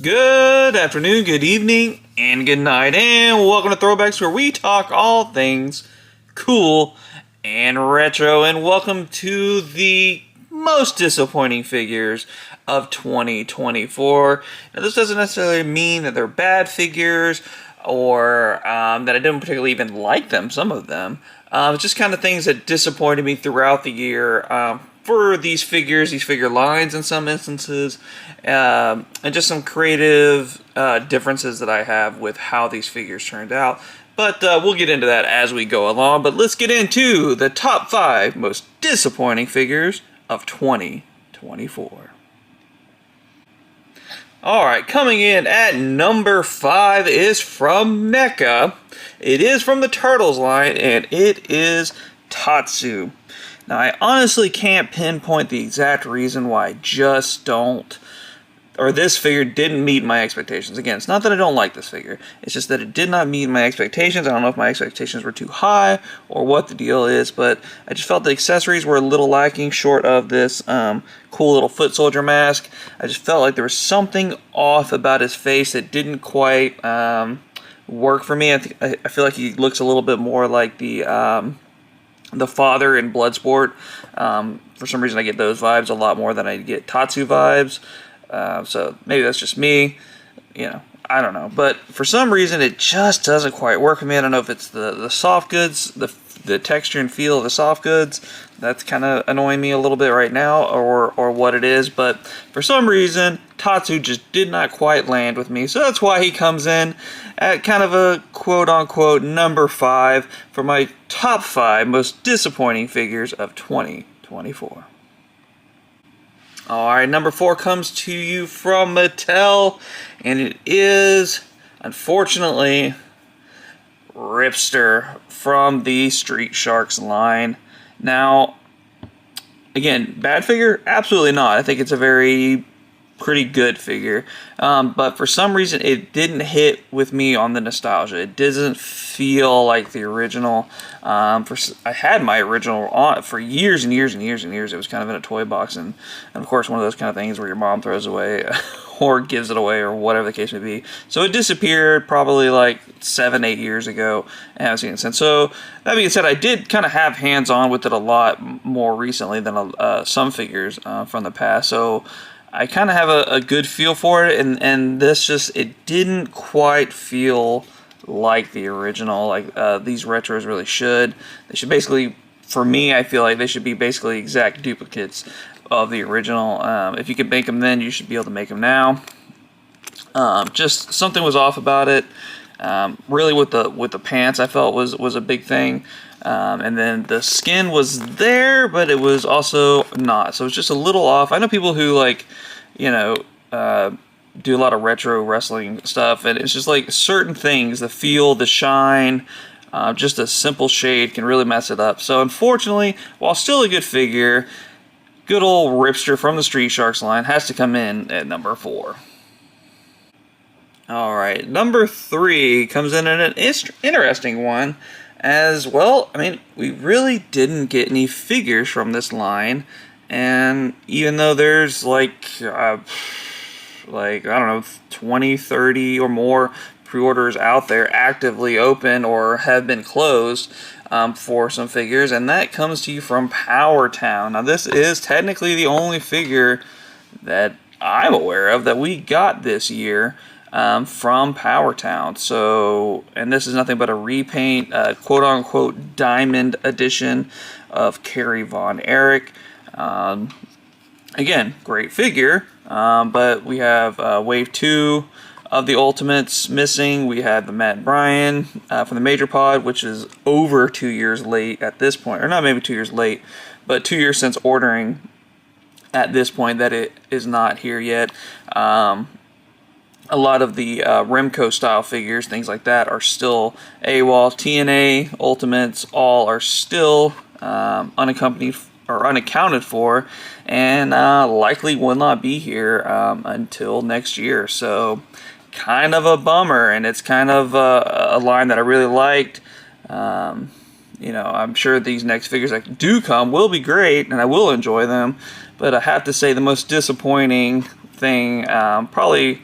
Good afternoon, good evening, and good night, and welcome to Throwbacks, where we talk all things cool and retro, and welcome to the most disappointing figures of 2024. Now, this doesn't necessarily mean that they're bad figures, or that I didn't particularly even like them, some of them. It's just kind of things that disappointed me throughout the year, for these figures, these figure lines in some instances, and just some creative differences that I have with how these figures turned out. But we'll get into that as we go along. But let's get into the top 5 most disappointing figures of 2024. Alright, coming in at number 5 is from NECA. It is from the Turtles line, and it is Tatsu. Now, I honestly can't pinpoint the exact reason why I just don't, or this figure didn't meet my expectations. Again, it's not that I don't like this figure, it's just that it did not meet my expectations. I don't know if my expectations were too high or what the deal is, but I just felt the accessories were a little lacking short of this cool little foot soldier mask. I just felt like there was something off about his face that didn't quite work for me. I feel like he looks a little bit more like the father in Bloodsport. For some reason I get those vibes a lot more than I get Tatsu vibes. So maybe that's just me, I don't know. But for some reason it just doesn't quite work for me. I don't know if it's the soft goods, the texture and feel of the soft goods that's kind of annoying me a little bit right now, or what it is. But for some reason Tatsu just did not quite land with me, so that's why he comes in at kind of a quote-unquote number 5 for my top 5 most disappointing figures of 2024. Alright, number 4 comes to you from Mattel, and it is, unfortunately, Ripster from the Street Sharks line. Now, again, bad figure? Absolutely not. I think it's a pretty good figure, but for some reason it didn't hit with me on the nostalgia. It doesn't feel like the original. I had my original on for years and years and years and years. It was kind of in a toy box, and of course one of those kind of things where your mom throws away or gives it away or whatever the case may be. So it disappeared probably like 7-8 years ago, and I haven't seen it since. So that being said, I did kind of have hands-on with it a lot more recently than some figures from the past. So I kind of have a good feel for it, and this it didn't quite feel like the original, like these retros really should. They should basically, for me, I feel like they should be basically exact duplicates of the original. If you could make them then, you should be able to make them now. Just something was off about it. Really with the pants, I felt was a big thing. And then the skin was there, but it was also not. So it's just a little off. I know people who do a lot of retro wrestling stuff, and it's just like certain things, the feel, the shine, just a simple shade can really mess it up. So unfortunately, while still a good figure, good old Ripster from the Street Sharks line has to come in at number 4. Alright, number 3 comes in at an interesting one as well. I mean, we really didn't get any figures from this line, and even though there's I don't know, 20, 30 or more pre-orders out there actively open or have been closed for some figures, and that comes to you from Power Town. Now, this is technically the only figure that I'm aware of that we got this year from Power Town. So, and this is nothing but a repaint, quote-unquote diamond edition of Kerry Von Erich. Again, great figure, but we have Wave 2 of the Ultimates missing. We have the Matt Bryan from the Major Pod, which is over 2 years late at this point, or not maybe 2 years late, but 2 years since ordering at this point that it is not here yet. A lot of the Remco style figures, things like that, are still AWOL. TNA Ultimates all are still unaccompanied or unaccounted for, and likely will not be here until next year. So kind of a bummer, and it's kind of a line that I really liked. I'm sure these next figures that do come will be great, and I will enjoy them, but I have to say the most disappointing thing, probably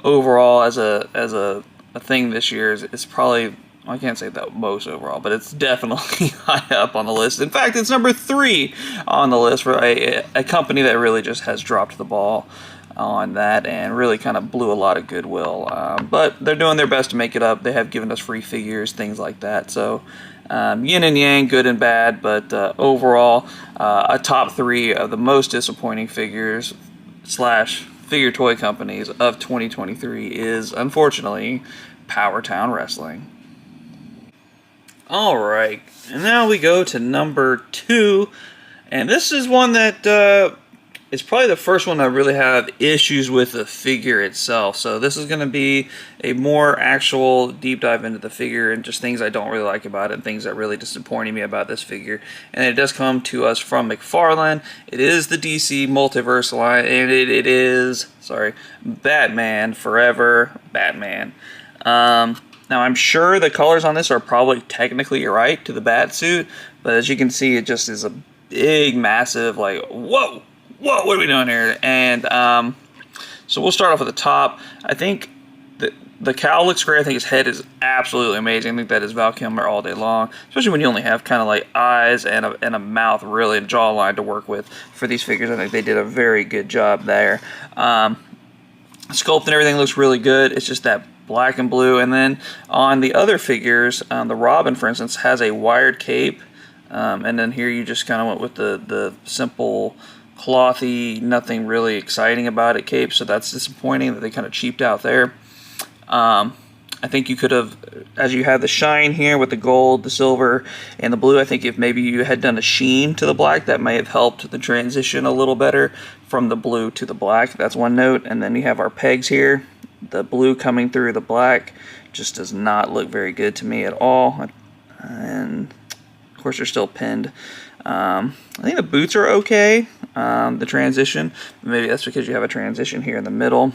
overall as a thing this year is probably, I can't say that most overall, but it's definitely high up on the list. In fact, it's number 3 on the list for a company that really just has dropped the ball on that and really kind of blew a lot of goodwill. But they're doing their best to make it up. They have given us free figures, things like that. So yin and yang, good and bad, but overall, a top 3 of the most disappointing figures / figure toy companies of 2023 is, unfortunately, Powertown Wrestling. Alright, and now we go to number 2, and this is one that is probably the first one I really have issues with the figure itself. So this is going to be a more actual deep dive into the figure and just things I don't really like about it and things that really disappointed me about this figure. And it does come to us from McFarlane. It is the DC Multiverse line, and it is, sorry, Batman Forever Batman. Now I'm sure the colors on this are probably technically right to the bat suit, but as you can see, it just is a big, massive, like, whoa, what are we doing here? And so we'll start off at the top. I think the cowl looks great. I think his head is absolutely amazing. I think that is Val Kilmer all day long, especially when you only have kind of like eyes and a mouth, really, and jawline to work with for these figures. I think they did a very good job there. Sculpt and everything looks really good. It's just that black and blue. And then on the other figures, the Robin, for instance, has a wired cape. And then here you just kind of went with the simple clothy, nothing really exciting about it cape, so that's disappointing that they kind of cheaped out there. I think you could have, as you have the shine here with the gold, the silver, and the blue, I think if maybe you had done a sheen to the black, that may have helped the transition a little better from the blue to the black. That's one note. And then you have our pegs here. The blue coming through the black just does not look very good to me at all. And of course they're still pinned. I think the boots are okay, the transition. Maybe that's because you have a transition here in the middle.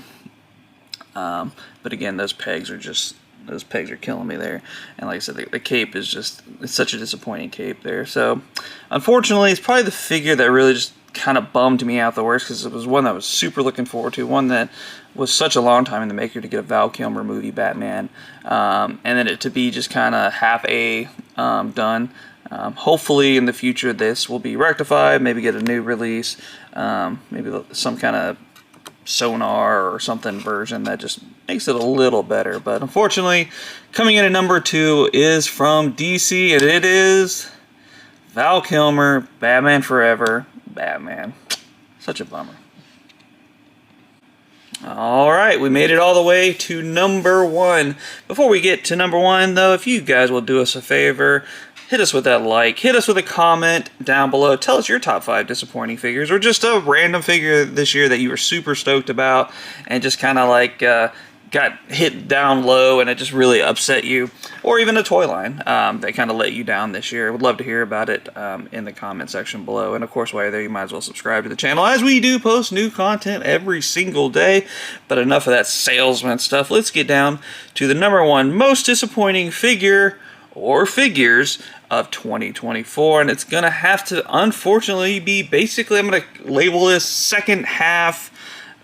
But again, those pegs are killing me there. And like I said, the cape is just, it's such a disappointing cape there. So unfortunately, it's probably the figure that really just kind of bummed me out the worst, because it was one that I was super looking forward to, one that was such a long time in the maker to get a Val Kilmer movie Batman, and then it to be just kind of half-a done. Hopefully in the future this will be rectified, maybe get a new release, maybe some kind of sonar or something version that just makes it a little better. But unfortunately, coming in at number 2 is from DC, and it is Val Kilmer, Batman Forever, Batman. Such a bummer. Alright, we made it all the way to number 1. Before we get to number 1, though, if you guys will do us a favor, hit us with that like, hit us with a comment down below, tell us your top 5 disappointing figures, or just a random figure this year that you were super stoked about, and just kind of like got hit down low and it just really upset you, or even a toy line that kind of let you down this year. Would love to hear about it in the comment section below. And of course, while you're there, you might as well subscribe to the channel, as we do post new content every single day. But enough of that salesman stuff. Let's get down to the number 1 most disappointing figure or figures of 2024, and it's gonna have to unfortunately be basically, I'm gonna label this second half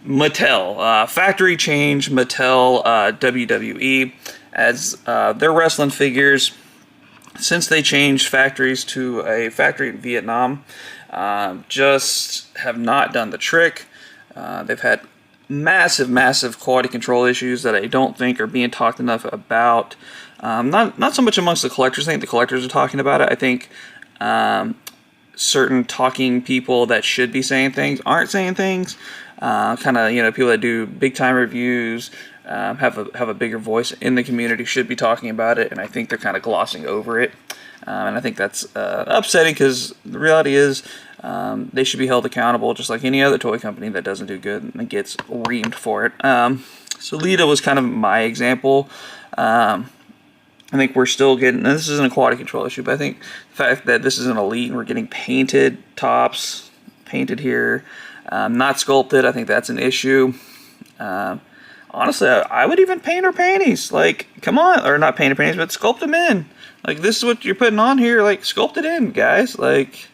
Mattel, factory change Mattel WWE, as their wrestling figures, since they changed factories to a factory in Vietnam, just have not done the trick. They've had massive quality control issues that I don't think are being talked enough about. Not so much amongst the collectors. I think the collectors are talking about it. I think certain talking people that should be saying things aren't saying things. Kind of, people that do big time reviews, have a bigger voice in the community should be talking about it, and I think they're kind of glossing over it. And I think that's upsetting, because the reality is they should be held accountable just like any other toy company that doesn't do good and gets reamed for it. So Lita was kind of my example. I think we're still getting, and this isn't a quality control issue, but I think the fact that this is an Elite and we're getting painted tops, painted here, not sculpted, I think that's an issue. Honestly, I would even paint her panties. Like, come on, or not paint her panties, but sculpt them in. Like, this is what you're putting on here. Like, sculpt it in, guys. Like,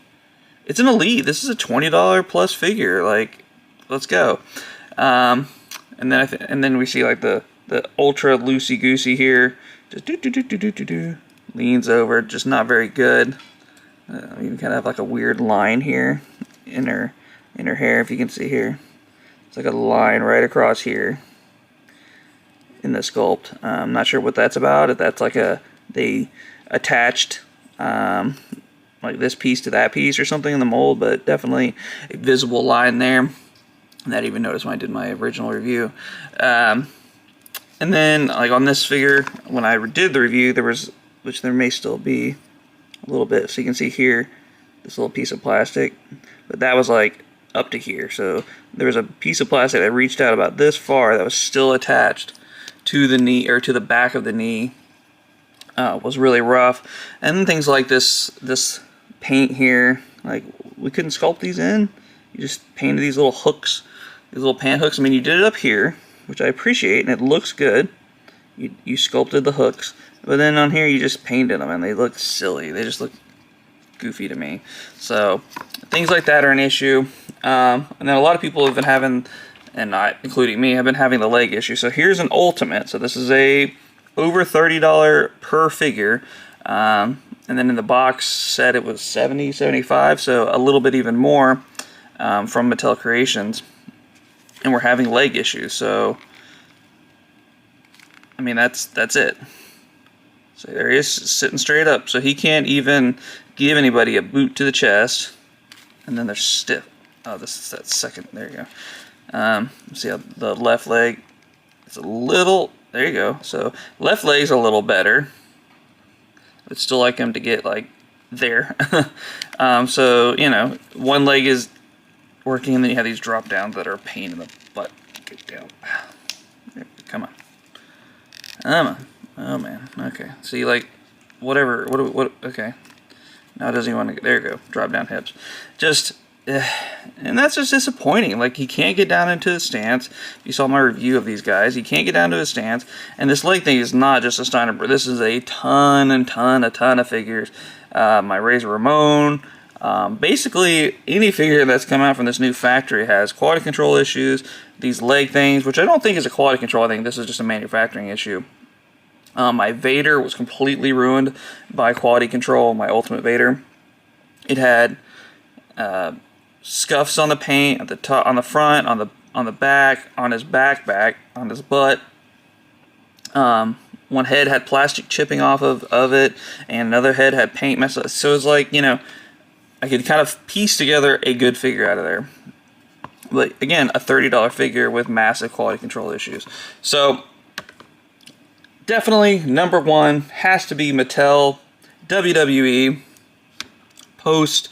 it's an Elite. This is a $20 plus figure. Like, let's go. And And then and then we see like the ultra loosey goosey here, just leans over, just not very good. You kind of have like a weird line here in her hair, if you can see here. It's like a line right across here in the sculpt. I'm not sure what that's about. If that's like they attached like this piece to that piece or something in the mold, but definitely a visible line there. And I didn't even notice when I did my original review. And then like on this figure, when I did the review, there was, which there may still be a little bit, so you can see here this little piece of plastic, but that was like up to here. So there was a piece of plastic that reached out about this far that was still attached to the knee, or to the back of the knee. Was really rough. And things like this paint here, like we couldn't sculpt these in. You just painted these little hooks, these little pant hooks. I mean, you did it up here, which I appreciate, and it looks good. You sculpted the hooks, but then on here you just painted them, and they look silly. They just look goofy to me. So things like that are an issue. And then a lot of people have been having, and not including me, have been having the leg issue. So here's an ultimate. So this is a over $30 per figure. And then in the box said it was $70, $75, so a little bit even more from Mattel Creations. And we're having leg issues, so I mean that's it. So there he is, sitting straight up, so he can't even give anybody a boot to the chest. And then they're stiff. Oh, this is that second. There you go. See how the left leg is a little. There you go. So left leg's a little better. I'd still like him to get like there. So you know, one leg is working, and then you have these drop downs that are a pain in the butt. Get down. Come on. Come on. Oh man. Okay. See, like, whatever. What? Okay. Now it doesn't even want to. There you go. Drop down hips. Just. And that's just disappointing. Like, he can't get down into the stance. You saw my review of these guys. He can't get down to his stance. And this leg thing is not just a Steiner. This is a ton of figures. My Razor Ramon. Basically, any figure that's come out from this new factory has quality control issues. These leg things, which I don't think is a quality control. I think this is just a manufacturing issue. My Vader was completely ruined by quality control. My Ultimate Vader. It had scuffs on the paint at the top, on the front, on the back, on his back, on his butt. One head had plastic chipping off of it, and another head had paint mess up. So it's like, you know, I could kind of piece together a good figure out of there. But again, a $30 figure with massive quality control issues. So definitely number one has to be Mattel WWE post.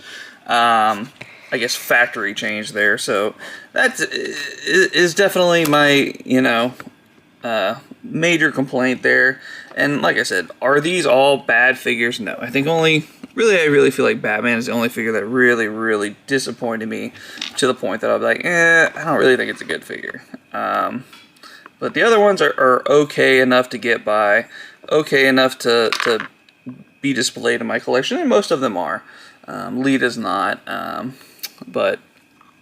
I guess factory change there, so that is definitely my, you know, major complaint there. And like I said, are these all bad figures? No, I think I really feel like Batman is the only figure that really disappointed me to the point that I'll be like, I don't really think it's a good figure. But the other ones are okay enough to get by, okay enough to be displayed in my collection, and most of them are. Lita's not,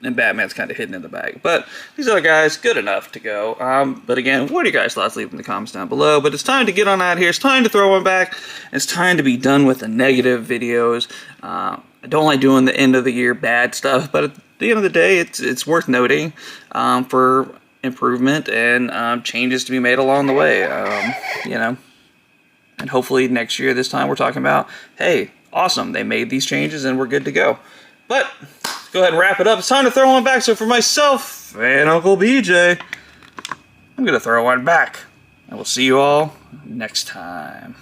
and Batman's kind of hidden in the bag. But these other guys, good enough to go. But again, what are your guys' thoughts? Leave them in the comments down below. But it's time to get on out of here. It's time to throw one back. It's time to be done with the negative videos. I don't like doing the end of the year bad stuff, but at the end of the day, it's worth noting for improvement and changes to be made along the way. You know, and hopefully next year, this time, we're talking about, hey, awesome, they made these changes and we're good to go. But let's go ahead and wrap it up. It's time to throw one back. So for myself and Uncle BJ, I'm going to throw one back. And we'll see you all next time.